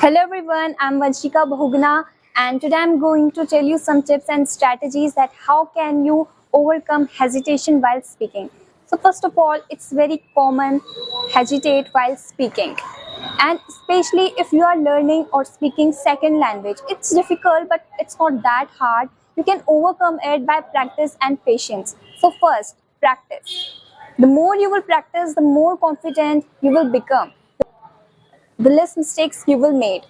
Hello everyone, I'm Vanshika Bhogna and today I'm going to tell you some tips and strategies that how can you overcome hesitation while speaking. So first of all, it's very common hesitate while speaking, and especially if you are learning or speaking second language. It's difficult but it's not that hard. You can overcome it by practice and patience. So first, practice. The more you will practice, the more confident you will become, the less mistakes you will make.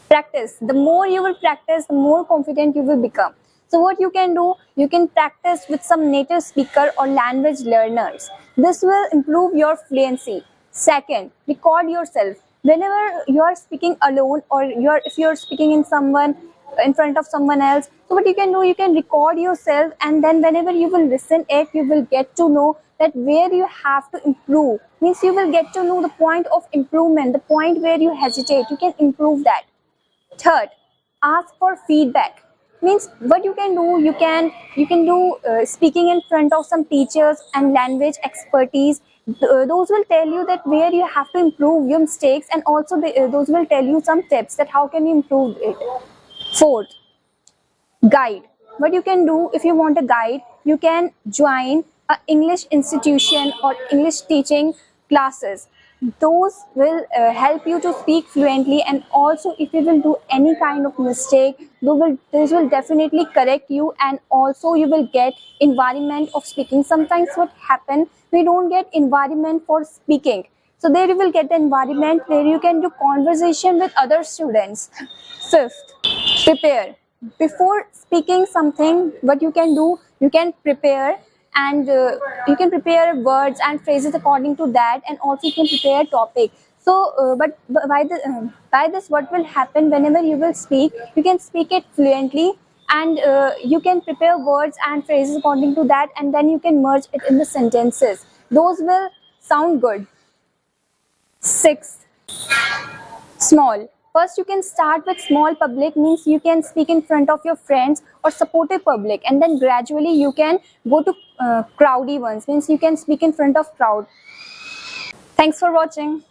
Practice. The more you will practice, the more confident you will become. So what you can do, you can practice with some native speaker or language learners. This will improve your fluency. Second, record yourself. Whenever you are speaking alone, or if you are speaking in front of someone else, so what you can do, you can record yourself, and then whenever you will listen it, you will get to know that where you have to improve. Means you will get to know the point of improvement, the point where you hesitate. You can improve that. Third, ask for feedback. Means what you can do, you can do speaking in front of some teachers and language expertise. Those will tell you that where you have to improve your mistakes, and also those will tell you some tips that how can you improve it. Fourth, guide. What you can do, if you want a guide, you can join a English institution or English teaching classes. Those will help you to speak fluently, and also if you will do any kind of mistake, this will definitely correct you, and also you will get environment of speaking. Sometimes what happen, we don't get environment for speaking, so there you will get the environment where you can do conversation with other students. Fifth, prepare. Before speaking something, what you can do, you can prepare, and you can prepare words and phrases according to that, and also you can prepare a topic. So but by this what will happen, whenever you will speak, you can speak it fluently, and you can prepare words and phrases according to that, and then you can merge it in the sentences. Those will sound good. Sixth, small. First, you can start with small public, means you can speak in front of your friends or supportive public, and then gradually you can go to crowdy ones, means you can speak in front of crowd. Thanks for watching.